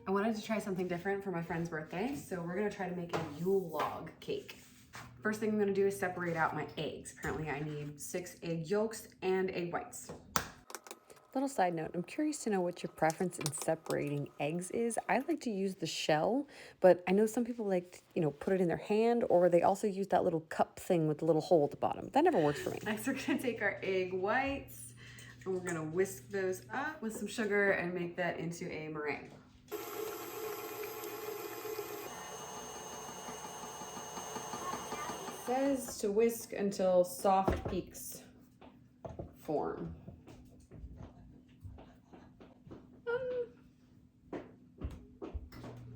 I wanted to try something different for my friend's birthday, so we're gonna try to make a Yule log cake. First thing I'm gonna do is separate out my eggs. Apparently I need 6 egg yolks and egg whites. Little side note, I'm curious to know what your preference in separating eggs is. I like to use the shell, but I know some people like to, you know, put it in their hand, or they also use that little cup thing with the little hole at the bottom. That never works for me. Next, we're gonna take our egg whites and we're gonna whisk those up with some sugar and make that into a meringue. It says to whisk until soft peaks form.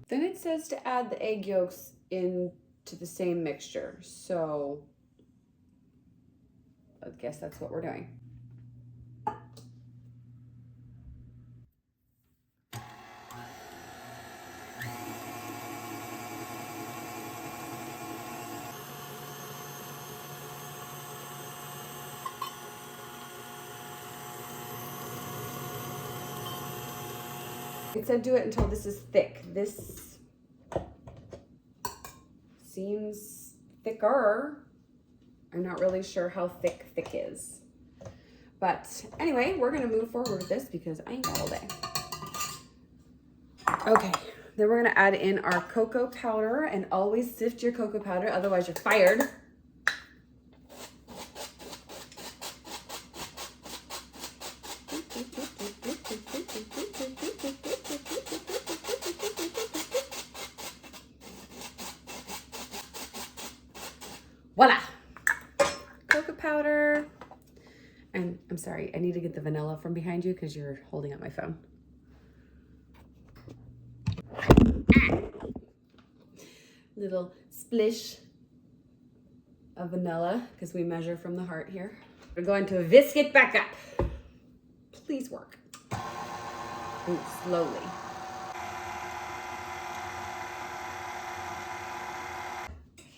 Then it says to add the egg yolks into the same mixture. So I guess that's what we're doing. It said do it until this is thick. This seems thicker. I'm not really sure how thick is. But anyway, we're gonna move forward with this because I ain't got all day. Okay, then we're gonna add in our cocoa powder, and always sift your cocoa powder, otherwise you're fired. Voila! Cocoa powder. And I'm sorry, I need to get the vanilla from behind you because you're holding up my phone. Little splish of vanilla because we measure from the heart here. We're going to whisk it back up. Please work. Ooh, slowly.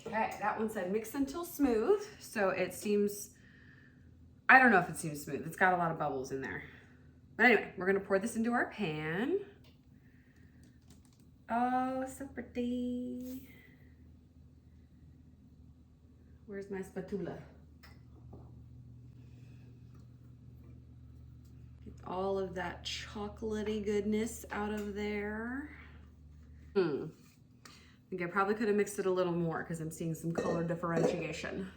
Okay, that one said mix until smooth. So it seems, I don't know if it seems smooth. It's got a lot of bubbles in there. But anyway, we're gonna pour this into our pan. Oh, so pretty. Where's my spatula? Get all of that chocolatey goodness out of there. I think I probably could have mixed it a little more because I'm seeing some color differentiation.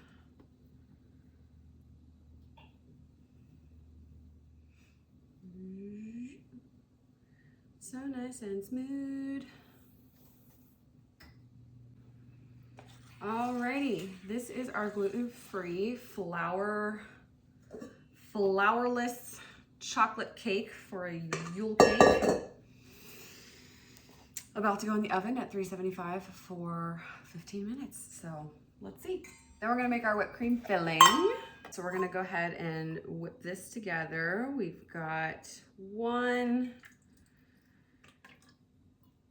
So nice and smooth. Alrighty, this is our gluten-free flourless chocolate cake for a Yule cake. About to go in the oven at 375 for 15 minutes. So let's see. Then we're gonna make our whipped cream filling. So we're gonna go ahead and whip this together. We've got 1,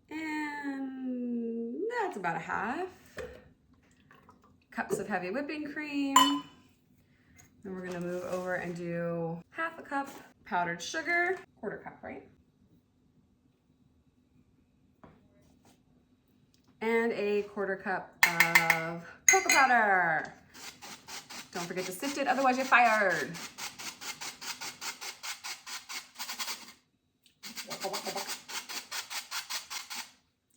and that's about a half cups of heavy whipping cream. Then we're gonna move over and do 1/2 cup powdered sugar, 1/4 cup, right? And a 1/4 cup of cocoa powder. Don't forget to sift it, otherwise you're fired.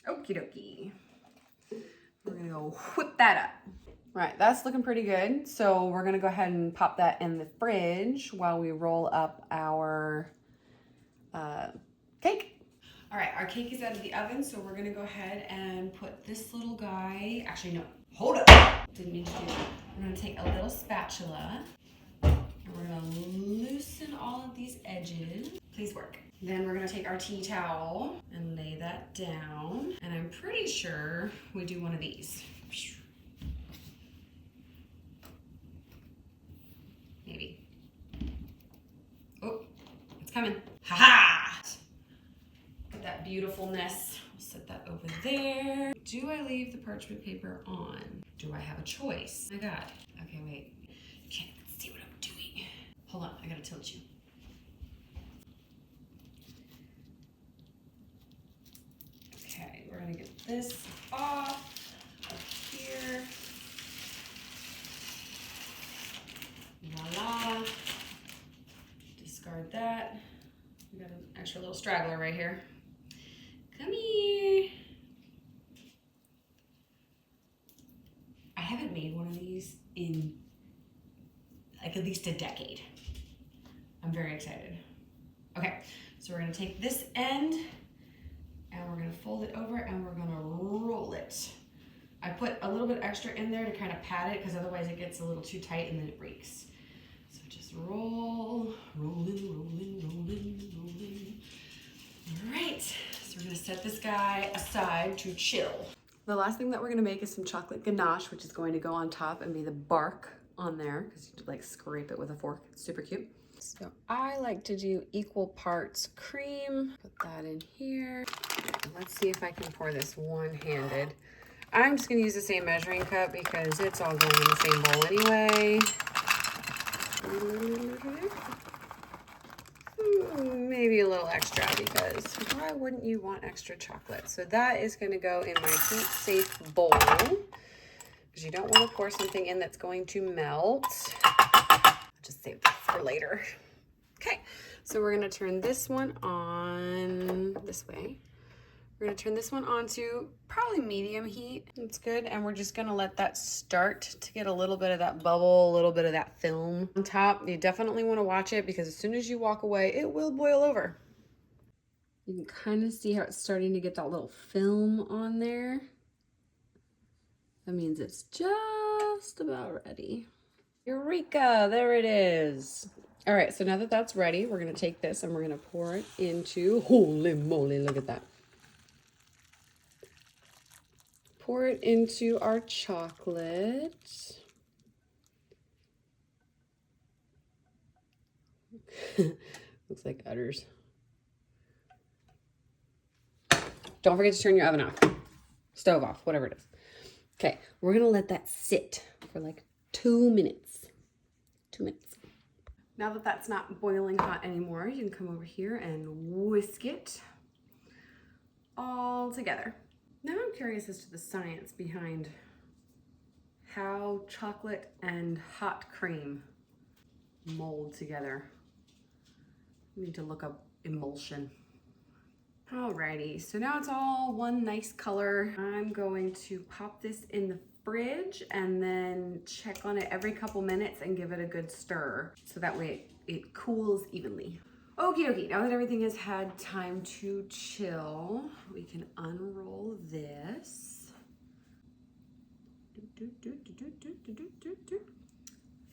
Okie dokie. We're gonna go whip that up. All right, that's looking pretty good. So we're gonna go ahead and pop that in the fridge while we roll up our cake. All right, our cake is out of the oven, so we're gonna go ahead and put this little guy, actually no, hold up. Didn't mean to do that. We're gonna take a little spatula and we're gonna loosen all of these edges. Please work. Then we're gonna take our tea towel and lay that down. And I'm pretty sure we do one of these. Maybe. Oh, it's coming. Ha ha! Look at that beautifulness. I'll set that over there. Do I leave the parchment paper on? Do I have a choice? Oh my God. Okay, wait. You can't even see what I'm doing. Hold on, I gotta tilt you. gonna get this off up here. Voila. Discard that. We got an extra little straggler right here. Come here. I haven't made one of these in like at least a decade. I'm very excited. Okay, so we're gonna take this end and we're gonna fold it over and we're gonna roll it. I put a little bit extra in there to kind of pad it because otherwise it gets a little too tight and then it breaks. So just roll, rolling, rolling, rolling, rolling. All right, so we're gonna set this guy aside to chill. The last thing that we're gonna make is some chocolate ganache, which is going to go on top and be the bark on there because you like scrape it with a fork. It's super cute. So I like to do equal parts cream. Put that in here. Let's see if I can pour this one-handed. I'm just gonna use the same measuring cup because it's all going in the same bowl anyway. Maybe a little extra because why wouldn't you want extra chocolate? So that is gonna go in my heat safe bowl because you don't want to pour something in that's going to melt. I'll just save that for later. Okay, so we're gonna turn this one on this way. We're gonna turn this one on to probably medium heat. That's good. And we're just gonna let that start to get a little bit of that bubble, a little bit of that film on top. You definitely wanna watch it because as soon as you walk away, it will boil over. You can kind of see how it's starting to get that little film on there. That means it's just about ready. Eureka, there it is. All right, so now that that's ready, we're gonna take this and we're gonna pour it into, holy moly, look at that. Pour it into our chocolate. Looks like udders. Don't forget to turn your oven off, stove off, whatever it is. Okay, we're gonna let that sit for like 2 minutes. 2 minutes. Now that that's not boiling hot anymore, you can come over here and whisk it all together. Now I'm curious as to the science behind how chocolate and hot cream mold together. I need to look up emulsion. Alrighty, so now it's all one nice color. I'm going to pop this in the fridge and then check on it every couple minutes and give it a good stir so that way it cools evenly. Okie dokie, now that everything has had time to chill, we can unroll this. I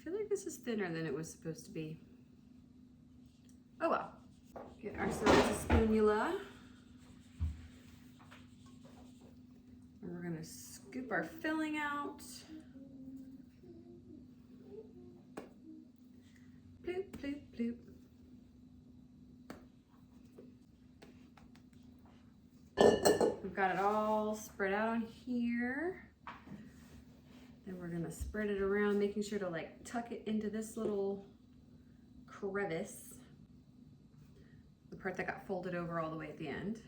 feel like this is thinner than it was supposed to be. Oh well. Get ourselves a spatula. And we're gonna scoop our filling out. Bloop, bloop, bloop. We've got it all spread out on here. Then we're gonna spread it around, making sure to like tuck it into this little crevice. The part that got folded over all the way at the end.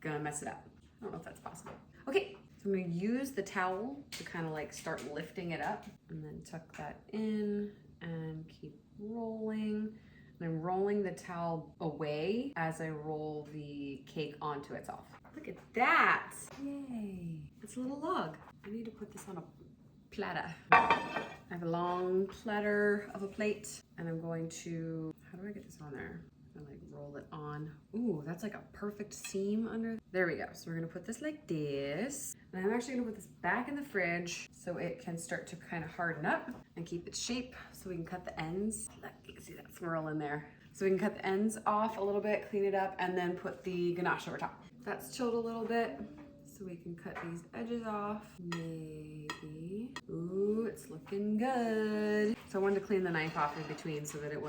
Gonna mess it up. I don't know if that's possible. Okay, so I'm gonna use the towel to kind of like start lifting it up and then tuck that in and keep rolling. And I'm rolling the towel away as I roll the cake onto itself. Look at that. Yay. It's a little log. I need to put this on a platter. I have a long platter of a plate and I'm going to, how do I get this on there? I'm gonna like roll it on. Ooh, that's like a perfect seam under. There we go. So we're gonna put this like this. And I'm actually gonna put this back in the fridge so it can start to kind of harden up and keep its shape so we can cut the ends. Look, you can see that swirl in there. So we can cut the ends off a little bit, clean it up, and then put the ganache over top. That's chilled a little bit. So we can cut these edges off, maybe. Ooh, it's looking good. So I wanted to clean the knife off in between so that it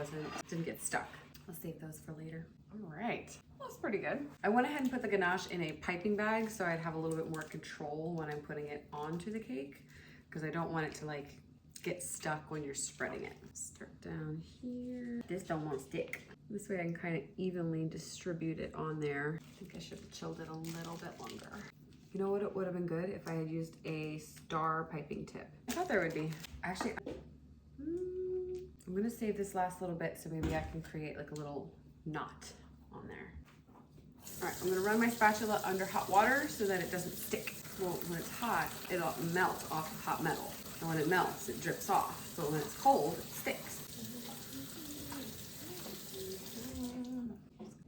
didn't get stuck. I'll save those for later. All right, well, that's pretty good. I went ahead and put the ganache in a piping bag so I'd have a little bit more control when I'm putting it onto the cake because I don't want it to like get stuck when you're spreading it. Start down here. This don't want to stick. This way I can kind of evenly distribute it on there. I think I should have chilled it a little bit longer. You know what it would have been good if I had used a star piping tip. I thought there would be. Actually, I'm gonna save this last little bit so maybe I can create like a little knot on there. All right, I'm gonna run my spatula under hot water so that it doesn't stick. Well, when it's hot, it'll melt off the hot metal. And when it melts, it drips off. But when it's cold, it sticks.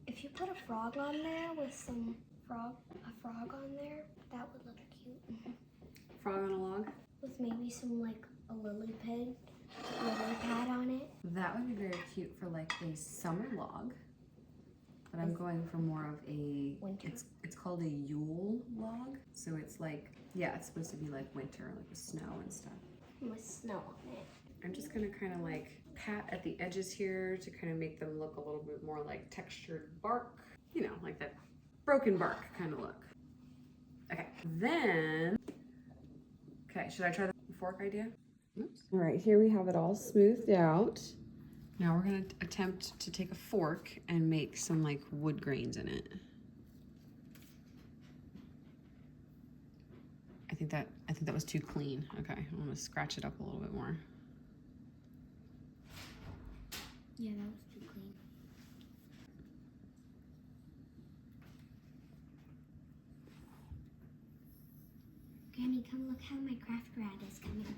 If you put a frog on there with a frog on there, that would look cute. Frog on a log? With maybe some like a lily pad on it. That would be very cute for like a summer log. But I'm going for more of a winter. It's called a Yule log. So it's like, yeah, it's supposed to be like winter, like with snow and stuff. With snow on it. I'm just gonna kind of like pat at the edges here to kind of make them look a little bit more like textured bark. You know, like that broken bark kind of look. Okay, then, okay, should I try the fork idea? Oops. All right, here we have it all smoothed out. Now we're gonna attempt to take a fork and make some like wood grains in it. I think that was too clean. Okay, I'm gonna scratch it up a little bit more. Yeah, that was too clean. Granny, come look how my craft rad is coming.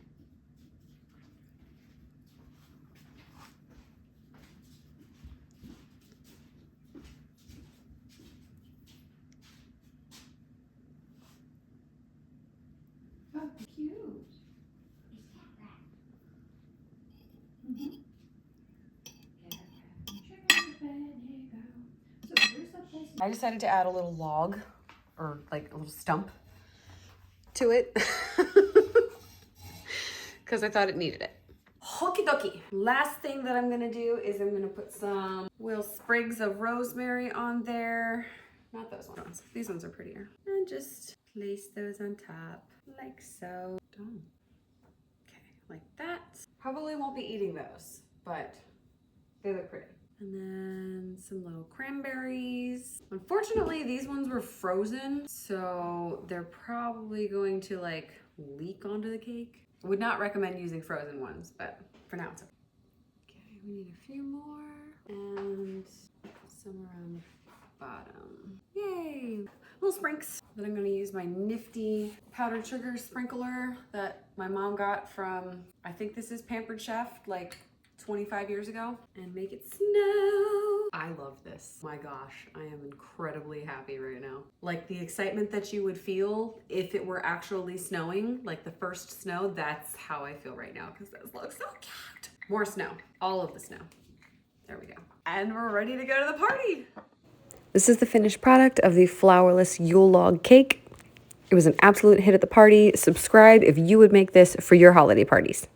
Oh, cute. I decided to add a little log or like a little stump to it because I thought it needed it. Okie dokie. Last thing that I'm gonna do is I'm gonna put some little sprigs of rosemary on there. Not those ones. These ones are prettier. And just place those on top like so. Okay, like that. Probably won't be eating those, but they look pretty. And then some little cranberries. Unfortunately, these ones were frozen, so they're probably going to like leak onto the cake. Would not recommend using frozen ones, but for now it's okay. Okay, we need a few more and some around the bottom. Yay! Little sprinks. Then I'm gonna use my nifty powdered sugar sprinkler that my mom got from, I think this is Pampered Chef, like 25 years ago, and make it snow. I love this. My gosh, I am incredibly happy right now. Like the excitement that you would feel if it were actually snowing, like the first snow, that's how I feel right now because this looks so cute. More snow, all of the snow. There we go. And we're ready to go to the party. This is the finished product of the Flourless Yule log cake. It was an absolute hit at the party. Subscribe if you would make this for your holiday parties.